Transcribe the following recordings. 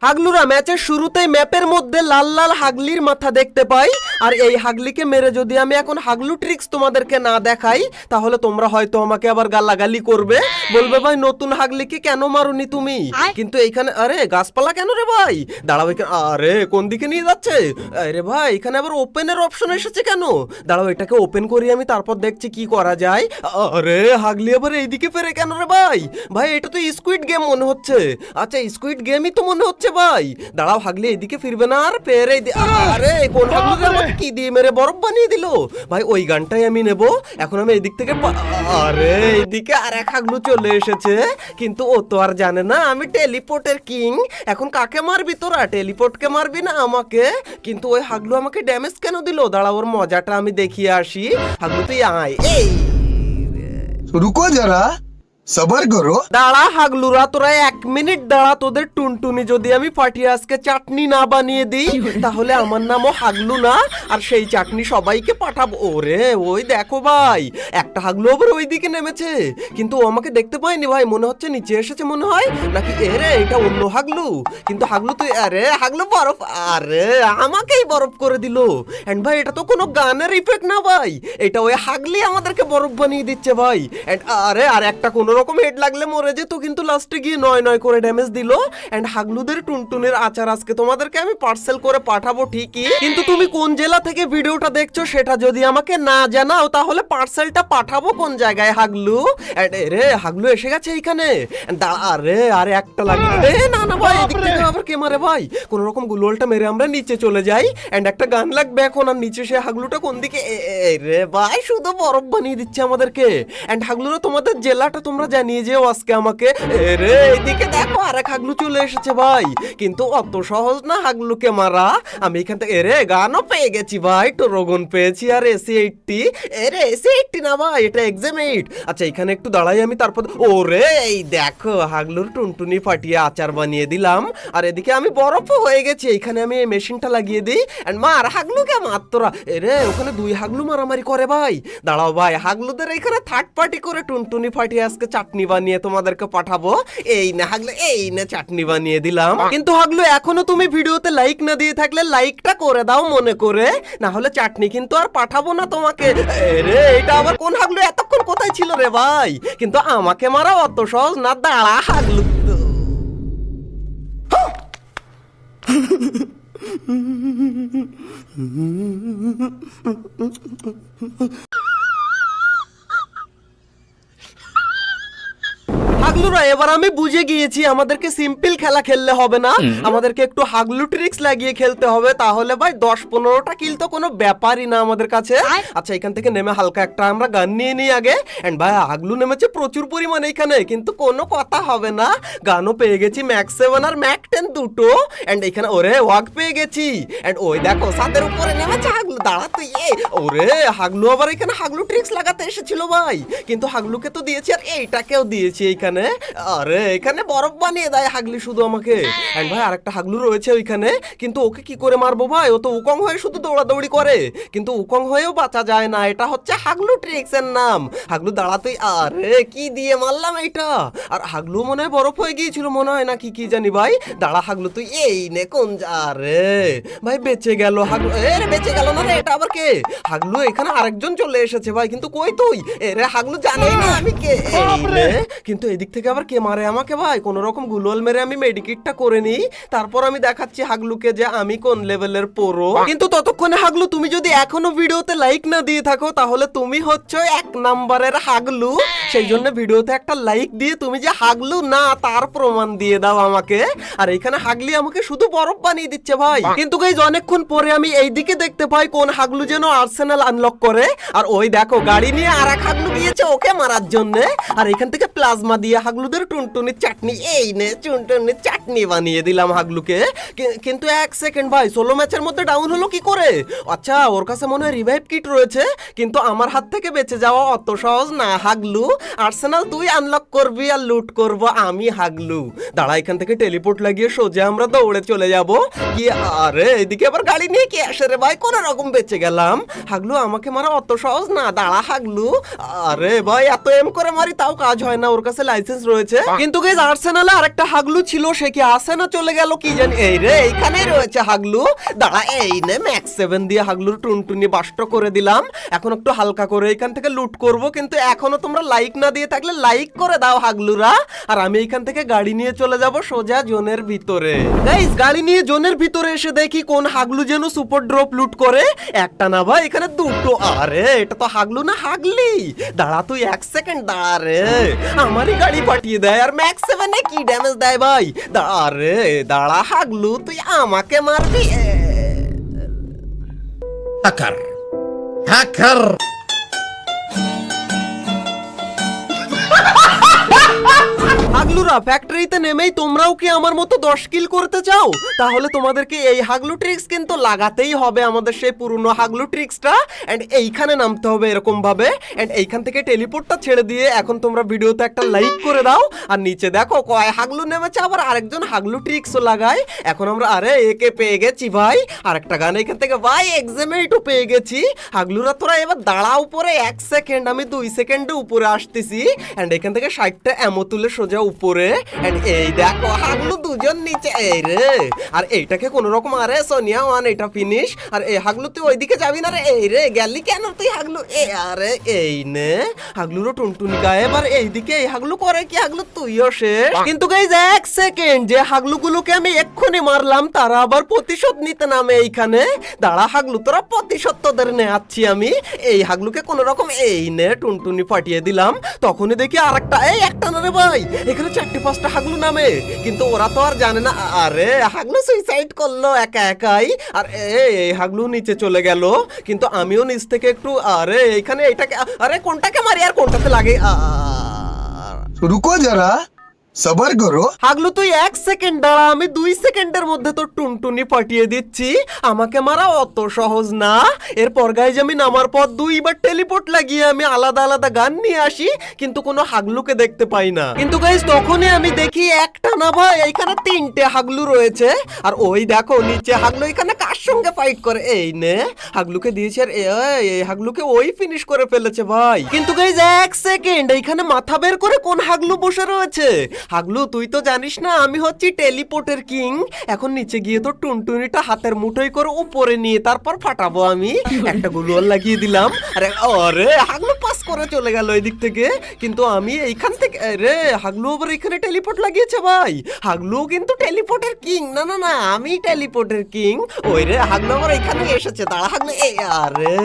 হাগলুরা ম্যাচের শুরুতেই ম্যাপের মধ্যে লাল লাল হাগলির মাথা দেখতে পাই। আর এই হাগলিকে মেরে যদি আমি এখন হাগলু ট্রিক্স তোমাদেরকে না দেখাই তাহলে তোমরা হয়তো আমাকে আবার গালাগালি করবে, বলবে ভাই নতুন হাগলিকে কেন মারুনি তুমি। কিন্তু এইখানে আরে গাছপালা কেন রে ভাই, দাঁড়াও এখানে। আরে কোন দিকে নিয়ে যাচ্ছে? আরে ভাই এখানে আবার ওপেনের অপশন এসেছে কেন? দাঁড়াও এটাকে ওপেন করি আমি, তারপর দেখছি কি করা যায়। আরে হাগলি আবার এইদিকে ফেরে কেন রে ভাই? ভাই এটা তো স্কুইড গেম মনে হচ্ছে। আচ্ছা স্কুইড গেমই তো মনে হচ্ছে ভাই। দাঁড়াও হাগলি এদিকে ফিরবে না আর ফেরে। আরে কোন হাগলি আমাকে কি দিয়ে মেরে বরফ বানিয়ে দিল ভাই? ওই গানটাই আমি নেব। এখন আমি এদিক থেকে আরে এদিকে আর এক হাগলু চলে এসেছে, কিন্তু ও তো আর জানে না আমি টেলিপোর্টের কিং। এখন কাকে মারবি তোরা? টেলিপোর্টকে মারবি না আমাকে? কিন্তু ওই হাগলু আমাকে ড্যামেজ কেন দিল? দাঁড়াও ওর মজাটা আমি দেখিয়ে আসি। হাগলু তুই আয়। এই रुको जरा सबर करो। দাঁড়া হাগলুরা, তোরা 1 মিনিট দাঁড়া। তোদের টুনটুনি যদি আমি ফাটিয়ে আজকে চাটনি না বানিয়ে দিই তাহলে আমার নামও হাগলু না, আর সেই চাটনি সবাইকে পাঠাবো। ওরে ওই দেখো ভাই, একটা হাগলু আবার ওইদিকে নেমেছে, কিন্তু ও আমাকে দেখতে পায়নি ভাই। মনে হচ্ছে নিচে এসেছে মনে হয়, নাকি এরে এটা অন্য হাগলু। কিন্তু হাগলু তুই, আরে হাগলু বরফ, আরে আমাকেই বরফ করে দিল। এন্ড ভাই এটা তো কোনো গানের ইফেক্ট না ভাই, এটা ওই হাগলি আমাদেরকে বরফ বানিয়ে দিচ্ছে ভাই। এন্ড আরে আর একটা কোনো রকম হেড লাগলে মরে যেত, কিন্তু লাস্টে গিয়ে 9 করে ড্যামেজ দিল। এন্ড হাগলুদের টুনটুনের আচার আজকে তোমাদেরকে আমি পার্সেল করে পাঠাবো ঠিকই, কিন্তু তুমি কোন জেলা থেকে ভিডিওটা দেখছো সেটা যদি আমাকে না জানাও তাহলে পার্সেলটা পাঠাবো কোন জায়গায় হাগলু? রে হাগলু এসে গেছে এইখানে। আরে আরে একটা লাগবে। না না ভাই এদিক থেকে আবার কে মারে ভাই? কোন রকম গুলোলটা মেরে আমরা নিচে চলে যাই। এন্ড একটা গান লাগবে এখন। আর নিচে সে হাগলুটা কোন দিকে? রে ভাই শুধু বরফ বানিয়ে দিচ্ছে আমাদেরকে। এন্ড হাগলুরা তোমাদের জেলাটা তোমরা জানিয়ে যেও আজকে আমাকে। রে এইদিকে দেখো আরেক হাগলু চলে এসেছে ভাই, কিন্তু অত সহজ না হাগলুকে মারা। আমি এখান থেকে রে গানও পেয়ে গেছি ভাই, টোরগন পেয়েছি আর এসি 80। রে এসি 80 না ভাই, এটা এক্সাম 8। আচ্ছা এখানে একটু দাঁড়াই আমি, তারপর ওরে এই দেখো হাগলুর টুনটুনি ফাটিয়ে আচার বানিয়ে দিলাম। আর এদিকে আমি বরফও হয়ে গেছি। এখানে আমি এই মেশিনটা লাগিয়ে দিই এন্ড মার হাগলুকে মার তোরা। রে ওখানে 2 হাগলু মারামারি করে ভাই। দাঁড়াও ভাই হাগলুদের এখানে থার্ড পার্টি করে টুনটুনি ফাটিয়ে আজকে চাটনি বানিয়ে তোমাদেরকে পাঠাবো। এই না হাগলু, এই না চাটনি বানিয়ে দিলাম। কিন্তু হাগলু এখনো তুমি ভিডিওতে লাইক না দিয়ে থাকলে লাইকটা করে দাও মনে করে, না হলে চাটনি কিন্তু আর পাঠাবো না তোমাকে। রে এটা আবার কোন হাগলু এতক্ষণ কোথায় ছিল রে ভাই? কিন্তু আমাকে মারা অত সহজ না। দাঁড়া হাগলু হাগলুরা এবার আমি বুঝে গিয়েছি আমাদেরকে সিম্পল খেলা খেললে হবে না, আমাদেরকে একটু হাগলু ট্রিক্স লাগিয়ে খেলতে হবে। তাহলে ভাই 10-15টা কিল তো কোনো ব্যাপারই না আমাদের কাছে। আচ্ছা এখান থেকে নেমে হালকা একটা আমরা গান নিয়ে নিই আগে। এন্ড ভাই হাগলু নেমেছে প্রচুর পরিমাণে এখানে, কিন্তু কোনো কথা হবে না। গানও পেয়ে গেছি, ম্যাক্স 7 আর ম্যাক 10 দুটো। এন্ড এখানে ওরে ওয়াক পেয়ে গেছি। এন্ড ওই দেখো ছাদের উপরে নেমেছে হাগলু। দাঁড়া তুই। ওরে হাগলু আবার এখানে হাগলু ট্রিক্স লাগাতে এসেছিল ভাই, কিন্তু হাগলুকে তো দিয়েছি আর এইটাকেও দিয়েছি এইখানে। আরে এখানে বরফ বানিয়ে দেয় হাগলি শুধু আমাকে। এন্ড ভাই আরেকটা হাগলু রয়েছে ওইখানে, কিন্তু ওকে কি করে মারবো ভাই? ও তো উকং হয়ে শুধু দৌড়াদৌড়ি করে, কিন্তু উকং হয়েও বাঁচা যায় না। এটা হচ্ছে হাগলু ট্রিক্স এর নাম। হাগলু দাঁড়া তুই। আরে কি দিয়ে মারলাম এইটা? আর হাগলু মনে হয় বরফ হয়ে গিয়েছিল মনে হয়, নাকি কি জানি ভাই। দাঁড়া হাগলু তুই। এই নে কোন আরে ভাই বেঁচে গেল হাগলু। রে বেঁচে গেল না রে, এটা আবার কে? হাগলু এখানে আরেকজন চলে এসেছে ভাই, কিন্তু কই তুই? রে হাগলু জানেই না আমি কে। কিন্তু এদিক থেকে আবার কে মারে আমাকে ভাই? কোন রকম গুলোল মেরে আমি মেডিকেটটা করে নিই, তারপর আমি দেখাচ্ছি হাগলুকে যে আমি কোন লেভেলের প্রো। কিন্তু ততক্ষণে হাগলু তুমি যদি এখনো ভিডিওতে লাইক না দিয়ে থাকো তাহলে তুমি হচ্ছে 1 নাম্বারের হাগলু। সেই জন্য ভিডিওতে একটা লাইক দিয়ে তুমি যে হাগলু না তার প্রমাণ দিয়ে দাও আমাকে। আর এখানে হাগলি আমাকে শুধু বরফ বানিয়ে দিচ্ছে ভাই। কিন্তু গাইস অনেকক্ষণ পরে আমি এইদিকে দেখতে পাই কোন হাগলু যেন আর্সেনাল আনলক করে। আর ওই দেখো গাড়ি নিয়ে আর এক হাগলু গিয়েছে ওকে মারার জন্য। আর এখান থেকে প্লাজমা দিয়ে হাগলুদের টুনটুনির চাটনি, এই নে টুনটুনির চাটনি বানিয়ে দিলাম হাগলুকে। কিন্তু 1 সেকেন্ড ভাই, 16 ম্যাচের মধ্যে ডাউন হলো কি করে? আচ্ছা ওর কাছে মনে হয় রিভাইভ কিট রয়েছে, কিন্তু আমার হাত থেকে বেঁচে যাওয়া অত সহজ না হাগলু। আর্সেনাল তুই আনলক করবি আর লুট করব আমি হাগলু। দাঁড়া এখান থেকে টেলিপোর্ট লাগিয়ে সোজা আমরা দৌড়ে চলে যাব কি। আরে এদিকে আবার গাড়ি নিয়ে কি আসে রে ভাই? কোন রকম বেঁচে গেলাম। হাগলু আমাকে মারা অত সহজ না। দাঁড়া হাগলু। আরে ভাই এত এম করে মারি তাও কাজ হয় না, ওর কাছে লাইসেন্স রয়েছে, কিন্তু গাইস আর্সেনালে আরেকটা হাগলু ছিল, সে কি আসে না চলে গেল কি জানি। এই রে এইখানেই রয়েছে হাগলু, দাঁড়া এই নে ম্যাক্স 7 দিয়ে হাগলুর টুনটুনি বাস্ট করে দিলাম। এখন একটু হালকা করে এখান থেকে লুট করব, কিন্তু এখনো তোমরা লাইক না দিয়ে থাকলে লাইক করে দাও হাগলুরা। আর আমি এখান থেকে গাড়ি নিয়ে চলে যাব সোজা জোনের ভিতরে। গাইস গাড়ি নিয়ে জোনের ভিতরে এসে দেখি কোন হাগলু যেন সুপার ড্রপ লুট করে। একটা না ভাই এখানে দুটো। আরে এটা তো হাগলু না হাগলি, দাঁড়া তুই 1 সেকেন্ড দাঁড়া রে, আমারই গাড়ি পাঠিয়ে দেয় আর ম্যাক্স 7 এ কি ড্যামেজ দেয় ভাই। দাঁড়া রে দাঁড়া হাগলু, তুই আমাকে মারবি? হ্যাকার হ্যাকার হাগলুরা ফ্যাক্টরিতে নেমেই তোমরাও কি আমার মতো 10 কিল করতে চাও? তাহলে তোমাদেরকে এই হাগলু ট্রিক্স কিন্তু লাগাতেই হবে, আমাদের সেই পুরনো হাগলু ট্রিক্সটা। এন্ড এইখানে নামতে হবে এরকম ভাবে, এন্ড এইখান থেকে টেলিপোর্টটা ছেড়ে দিয়ে এখন তোমরা ভিডিওতে একটা লাইক করে দাও। আর নিচে দেখো কয় হাগলু নেমেছে, আবার আরেকজন হাগলু ট্রিক্সও লাগায়। এখন আমরা আরে একে পেয়ে গেছি ভাই, আরেকটা গান এখান থেকে ভাই এক্সামেটও পেয়ে গেছি। হাগলুরা তোরা এবার দাঁড়া উপরে 1 সেকেন্ড, আমি 2 সেকেন্ডে উপরে আসতেছি। এন্ড এখান থেকে 60টা এমো তুলে সোজা উপরে। এন্ড এই দেখো হাগলু দুজন নিচে। এই রে আর এইটাকে কোন রকম আরে সোনিয়া ওয়ান এটা ফিনিশ। আর এই হাগলু তুই ওইদিকে যাবি না রে, এই রে গেলি কেন তুই হাগলু? এ আরে এই নে হাগলুরও টুনটুনি গায়েব। আর এইদিকে এই হাগলু করে কি হাগলু তুইও শেষ। কিন্তু গাইস 1 সেকেন্ড, যে হাগলুগুলোকে আমি এক্ষুনি মারলাম তারা আবার প্রতিশোধ নিতে নামে এইখানে। দাঁড়া হাগলু তোরা প্রতিশোধ তোদের নেয়াচ্ছি আমি। এই হাগলুকে কোন রকম এই নে টুনটুনি ফাটিয়ে দিলাম। তখনই দেখি আরেকটা, এই একটা না রে ভাই, এখানে 4-5টা হাগলু নামে, কিন্তু ওরা তো আর জানে না। আরে হাগলু সুইসাইড করলো একা একাই। আর এই হাগলু নিচে চলে গেল, কিন্তু আমিও নিচ থেকে একটু আরে এইখানে এইটাকে, আরে কোনটাকে মারি আর কোনটাতে লাগে। रुको जरा सबर करो। হাগলু তুই 1 সেকেন্ড দাঁড়া, আমি 2 সেকেন্ডের মধ্যে তো টুনটুনি পাঠিয়ে দিচ্ছি। আমাকে মারা অত সহজ না। এরপর গাইজ আমি নামার পর 2বার টেলিপোর্ট লাগিয়ে আমি আলাদা আলাদা গান নিয়ে আসি, কিন্তু কোনো হাগলুকে দেখতে পাই না। কিন্তু গাইজ তখনই আমি দেখি একটা না ভাই এখানে 3টে হাগলু রয়েছে। আর ওই দেখো নিচে হাগলু এখানে কার সঙ্গে ফাইট করে। এই নে হাগলুকে দিয়েছে, আর এই হাগলুকে ওই ফিনিশ করে ফেলেছে ভাই। কিন্তু গাইজ 1 সেকেন্ড, এইখানে মাথা বের করে কোন হাগলু বসে রয়েছে? হাগলু তুই তো জানিস না আমি হচ্ছি টেলিপোর্টের কিং। এখন নিচে গিয়ে তো টুনটুনিটা হাতের মুঠোয় করে উপরে নিয়ে তারপর ফাটাবো আমি। একটা গুলোয়াল লাগিয়ে দিলাম। আরে আরে হাগলু পাস করে চলে গেল এই দিক থেকে, কিন্তু আমি এইখান থেকে আরে হাগলু আবার এখানে টেলিপোর্ট লাগিয়েছে ভাই। হাগলু কিন্তু টেলিপোর্টের কিং। না না না আমি টেলিপোর্টের কিং। ওই রে হাগলু আবার এখানে এসেছে, দাঁড়া হাগলু। এই আরে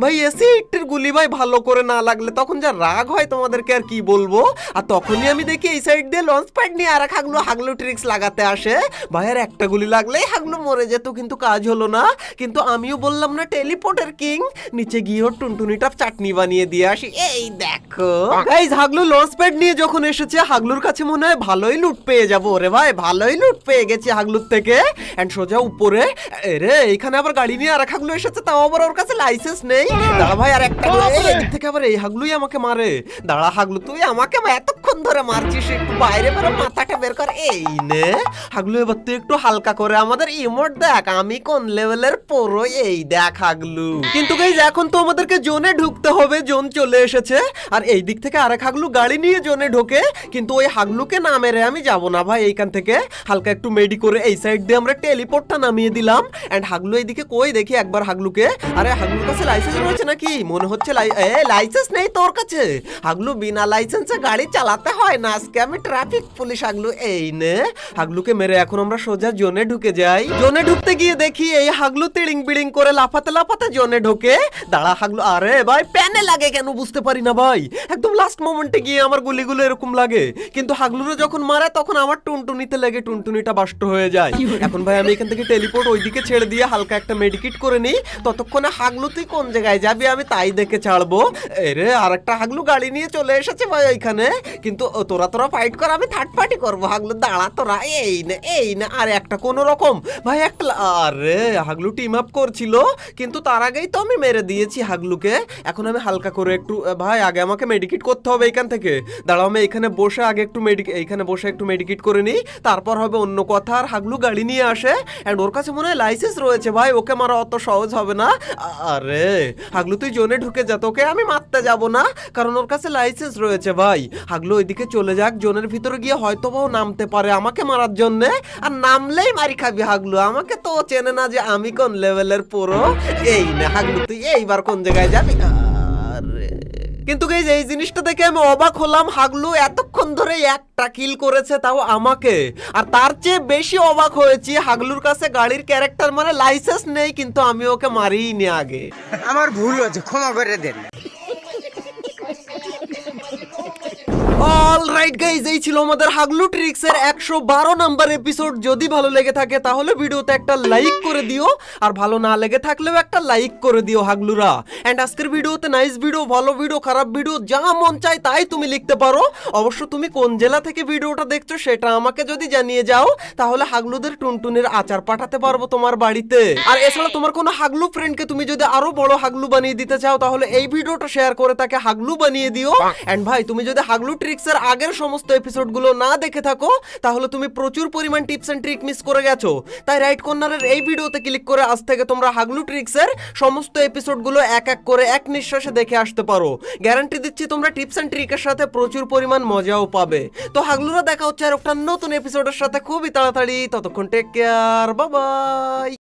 ভাই এসি ইটের গুলি ভাই ভালো করে না লাগলে তখন যা রাগ হয় তোমাদেরকে আর কি বলবো। আর তখনই আমি দেখি এই সাইড দিয়ে লঞ্চ প্যাড নিয়ে আর হাগলু ট্রিক্স লাগাতে আসে ভাই। আর একটা গুলি লাগলেই হাগলু মরে যেত, কিন্তু কাজ হলো না। কিন্তু আমিও বললাম না টেলিপোর্টের কিং, নিচে গিয়ে ওর টুনটুনিটা চাটনি বানিয়ে দিয়ে আসি। এই দেখো গাইস হাগলু লঞ্চ প্যাড নিয়ে যখন এসেছে, হাগলুর কাছে মনে হয় ভালোই লুট পেয়ে যাবো। ওরে ভাই ভালোই লুট পেয়ে গেছি হাগলুর থেকে। এন্ড সোজা উপরে রে এইখানে আবার গাড়ি নিয়ে আর হাগলু এসেছে, তাও আবার ওর কাছে লাইসেন্স নেই। দাঁড়া ভাই আর একটা এদিক থেকে আবার এই হাগলুই আমাকে মারে। দাঁড়া হাগলু তুই আমাকে এতক্ষণ ধরে মারছিস, একটু বাইরে বেরো মাথাটা বের কর। এই নে হাগলু এবার তুই একটু হালকা করে আমাদের ইমোট দেখ আমি কোন লেভেলের পুরো। এই দেখ হাগলু। কিন্তু গাইস এখন তো আমাদেরকে জোনে ঢুকতে হবে, জোন চলে এসেছে। আর এই দিক থেকে আরেক হাগলু গাড়ি নিয়ে জোনে ঢোকে, কিন্তু ওই হাগলুকে না মেরে আমি যাব না ভাই। এইখান থেকে হালকা একটু মেডি করে এই সাইড দিয়ে আমরা টেলিপোর্টটা নামিয়ে দিলাম। এন্ড হাগলু এইদিকে কই দেখি একবার হাগলুকে। আরে হাগলুর কাছে লাইসেন্স রয়েছে নাকি? মনে হচ্ছে লাইসেন্স নেই তোর কাছে। হাগলু বিনা লাইসেন্সে গাড়ি চালাতে হয় না, আজকে আমি ট্রাফিক পুলিশ হাগলু। এই নে হাগলুকে মেরে এখন আমরা সোজা জোনে ঢুকে যাই। জোনে ঢুকতে গিয়ে দেখি এই হাগলু তিড়িং বিড়িং করে লাফাতে লাফাতে জোনে ঢোকে। দাঁড়া হাগলু, আরে ভাই প্যানে লাগে কেন বুঝতে পারি না ভাই, একদম লাস্ট মোমেন্টে গিয়ে আমার গুলিগুলো এরকম লাগে। কিন্তু হাগলুরে যখন মারে তখন আমার টুনটুনিতে লেগে টুনটুনিটা বাস্ট হয়ে যায়। এখন ভাই আমি এখান থেকে টেলিপোর্ট ওইদিকে ছেড়ে দিয়ে হালকা একটা মেডিকেট করে নিই। ততক্ষণে হাগলু তুই কোন জায়গায় যাবি আমি তাই দেখে ছাড়বো। এরে আরেকটা হাগলু গাড়ি নিয়ে চলে এসেছে ভাই ওইখানে, কিন্তু তোরা ফাইট কর, আমি থার্ড পার্টি করবো। হাগলু দাঁড়া তোরা, এই না আর একটা কোন রকম ভাই একটা। আরে হাগলু টিম আপ করছিল, কিন্তু তার আগেই তো আমি মেরে দিয়েছি হাগলুকে। এখন আমি হালকা করে একটু ভাই আগে আমাকে মেডিকেট করতে হবে এখান থেকে। দাঁড়াও আমি এখানে বসে আগে একটু এইখানে বসে একটু মেডিকেট করে নিই, তারপর হবে অন্য কথা। আর হাগলু গাড়ি নিয়ে আসে, এন্ড ওর কাছে মনে হয় লাইসেন্স লাইসেন্স রয়েছে ভাই, ওকে মারা অত সহজ হবে না। আরে হাগলু তুই জোনে ঢুকে যা, তোকে আমি মারতে যাব না, কারণ ওর কাছে লাইসেন্স রয়েছে ভাই। হাগলু ওইদিকে চলে যাক, জোনের ভিতরে গিয়ে হয়তো বা ও নামতে পারে আমাকে মারার জন্য, আর নামলেই মারি খাবি হাগলু। আমাকে তো ও চেনে না যে আমি কোন লেভেলের পুরো। এই না হাগলু, তুই এইবার কোন জায়গায় যাবি? আরে কিন্তু গাইস এই জিনিসটা দেখে আমি অবাক হলাম, হাগলু এতক্ষণ ধরে একটা কিল করেছে, তাও আমাকে। আর তার চেয়ে বেশি অবাক হয়েছি, হাগলুর কাছে গাড়ির ক্যারেক্টার মানে লাইসেন্স নেই, কিন্তু আমি ওকে মারিনি আগে। আমার ভুল হয়েছে, ক্ষমা করে দেন। অলরাইট গাইজ, এই ছিল আমাদের হাগলু ট্রিক্স এর 112 নাম্বার এপিসোড। যদি ভালো লেগে থাকে তাহলে ভিডিওতে একটা লাইক করে দিও, আর ভালো না লেগে থাকলেও একটা লাইক করে দিও হাগলুরা। এন্ড আজকের ভিডিওতে নাইস ভিডিও, ভালো ভিডিও, খারাপ ভিডিও যা মন চায় তাই তুমি লিখতে পারো। অবশ্য তুমি কোন জেলা থেকে ভিডিওটা দেখছো সেটা আমাকে যদি জানিয়ে যাও, তাহলে হাগলুদের টুনটুনির আচার পাঠাতে পারবো তোমার বাড়িতে। আর এছাড়া তোমার কোনো হাগলু ফ্রেন্ডকে তুমি যদি আরো বড় হাগলু বানিয়ে দিতে চাও, তাহলে এই ভিডিওটা শেয়ার করে তাকে হাগলু বানিয়ে দিও। এন্ড ভাই তুমি যদি হাগলু ট্রিক্সের আগের সমস্ত এপিসোডগুলো না দেখে থাকো, তাহলে তুমি প্রচুর পরিমাণ টিপস এন্ড ট্রিক মিস করে গেছো। তাই রাইট কর্নারের এই ভিডিওতে ক্লিক করে আজ থেকে তোমরা হাগলু ট্রিক্সের সমস্ত এপিসোডগুলো এক এক করে এক নিঃশ্বাসে দেখে আসতে পারো। গ্যারান্টি দিচ্ছি তোমরা টিপস এন্ড ট্রিকের সাথে প্রচুর পরিমাণ মজাও পাবে। তো হাগলুরা দেখা হচ্ছে আর একটা নতুন এপিসোডের সাথে খুবই তাড়াতাড়ি। ততক্ষণ টেক কেয়ার, বাই বাই।